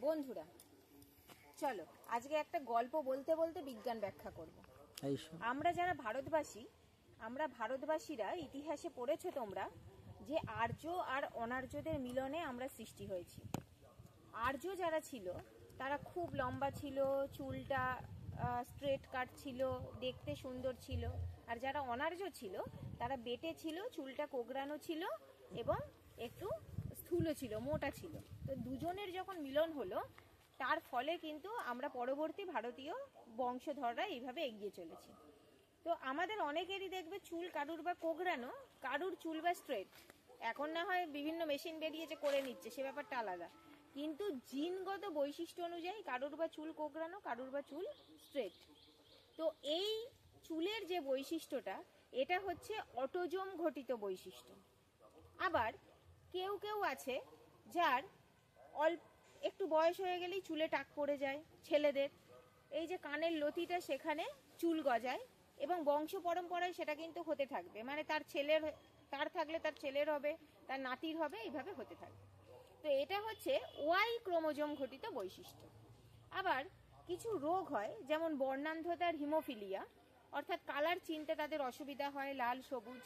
বন্ধুরা চলো আজকে একটা গল্প বলতে বলতে বিজ্ঞান ব্যাখ্যা করব। আমরা যারা ভারতবাসী, আমরা ভারতবাসীরা ইতিহাসে পড়েছো তোমরা যে আর্য আর অনার্যদের মিলনে আমরা সৃষ্টি হয়েছি। আর্য যারা ছিল তারা খুব লম্বা ছিল, চুলটা স্ট্রেট কাট ছিল, দেখতে সুন্দর ছিল। আর যারা অনার্য ছিল তারা বেটে ছিল, চুলটা কোঁকড়ানো ছিল এবং একটু স্থূল ছিল, মোটা ছিল। তো দুজনের যখন মিলন হলো তার ফলে কিন্তু আমরা পরবর্তী ভারতীয় বংশধররা এইভাবে এগিয়ে চলেছি। তো আমাদের অনেকেরই দেখবে চুল কারুর বা কোঁকড়ানো, কারুর চুল বা স্ট্রেট। এখন না হয় বিভিন্ন মেশিন বেরিয়েছে করে নিচ্ছে, সে ব্যাপারটা আলাদা, কিন্তু জিনগত বৈশিষ্ট্য অনুযায়ী কারুর বা চুল কোঁকড়ানো, কারুর বা চুল স্ট্রেট। তো এই চুলের যে বৈশিষ্ট্যটা, এটা হচ্ছে অটোজোম ঘটিত বৈশিষ্ট্য। আবার কেউ কেউ আছে যার একটু বয়স হয়ে গেলেই চুলে টাক পড়ে যায়। ছেলেদের এই যে কানের লতিটা, সেখানে চুল গজায় এবং বংশ পরম্পরায় সেটা কিন্তু হতে থাকবে, মানে তার থাকলে তার ছেলের হবে, তার নাতির হবে, এইভাবে হতে থাকবে। তো এটা হচ্ছে ওয়াই ক্রোমোজোম ঘটিত বৈশিষ্ট্য। আবার কিছু রোগ হয়, যেমন বর্ণান্ধতার হিমোফিলিয়া, অর্থাৎ কালার চিনতে তাদের অসুবিধা হয়, লাল সবুজ।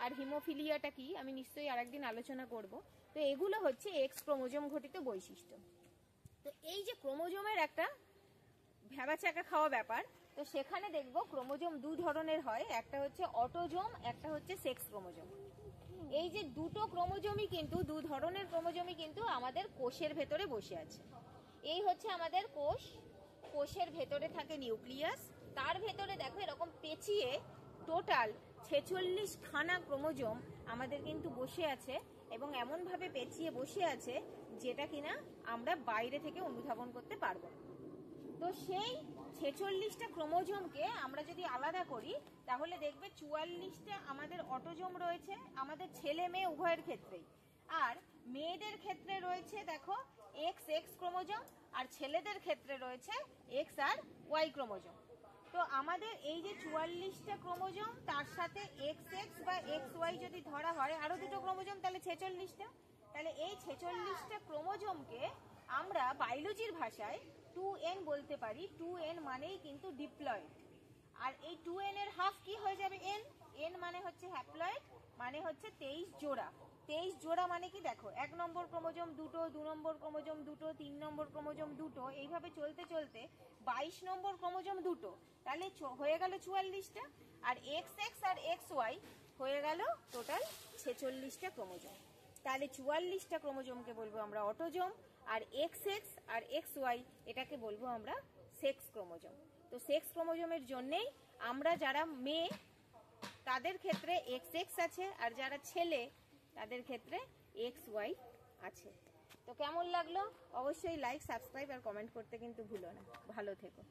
আর হিমোফিলিয়াটা কি আমি নিশ্চয়ই আরেকদিন আলোচনা করব। তো এগুলো হচ্ছে এক্স ক্রোমোজোম ঘটিত বৈশিষ্ট্য। তো এই যে ক্রোমোজোমের একটা ভ্যাবাচাকা খাওয়া ব্যাপার, তো সেখানে দেখবো ক্রোমোজোম দু ধরনের হয়, একটা হচ্ছে অটোজোম, একটা হচ্ছে সেক্স ক্রোমোজোম। এই যে দুটো ক্রোমোজোমই কিন্তু, দু ধরনের ক্রোমোজোমই কিন্তু আমাদের কোষের ভেতরে বসে আছে। এই হচ্ছে আমাদের কোষ, কোষের ভেতরে থাকে নিউক্লিয়াস, তার ভেতরে দেখো এরকম পেঁচিয়ে টোটাল 46 খানা ক্রোমোজোম আমাদের কিন্তু বসে আছে, এবং এমন ভাবে পেঁচিয়ে বসে আছে যেটা কিনা আমরা বাইরে থেকে অনুধাবন করতে পারবো। তো সেই 46টা ক্রোমোজোমকে আমরা যদি আলাদা করি তাহলে দেখবে 44টা আমাদের অটোজোম রয়েছে, আমাদের ছেলে মেয়ে উভয়ের ক্ষেত্রেই। আর মেয়েদের ক্ষেত্রে রয়েছে দেখো এক্স এক্স ক্রোমোজোম, আর ছেলেদের ক্ষেত্রে রয়েছে এক্স আর ওয়াই ক্রোমোজোম। তো আমাদের এই যে 44টা ক্রোমোজোম, তার সাথে এক্স এক্স বা এক্স ওয়াই যদি ধরা হয় আরো দুটো ক্রোমোজোম, তাহলে 46টা। তাহলে এই 46টা ক্রোমোজোমকে আমরা বায়োলজির ভাষায় 2n বলতে পারি। 2n মানেই কিন্তু ডিপ্লয়েড। আর এই 2n এর হাফ কি হয়ে যাবে n, n মানে হচ্ছে হ্যাপ্লয়েড, মানে হচ্ছে 23 জোড়া। 23 জোড়া মানে কি দেখো, 1 নম্বর ক্রোমোজোম দুটো, 2 নম্বর ক্রোমোজোম দুটো, 3 নম্বর ক্রোমোজোম দুটো, এইভাবে চলতে চলতে 22 নম্বর ক্রোমোজোম দুটো, তাহলে হয়ে গেল 44টা। আর এক্স এক্স আর এক্স ওয়াই হয়ে গেল টোটাল 46টা ক্রোমোজোম। তাহলে 44টা ক্রোমোজোমকে বলবো আমরা অটোজোম, আর এক্স এক্স আর এক্স ওয়াই এটাকে বলবো আমরা সেক্স ক্রোমোজোম। তো সেক্স ক্রোমোজোমের জন্যেই আমরা যারা মেয়ে তাদের ক্ষেত্রে এক্স এক্স আছে, আর যারা ছেলে তাদের ক্ষেত্রে এক্স ওয়াই আছে। তো কেমন লাগলো অবশ্যই লাইক, সাবস্ক্রাইব আর কমেন্ট করতে কিন্তু ভুলো না। ভালো থেকো।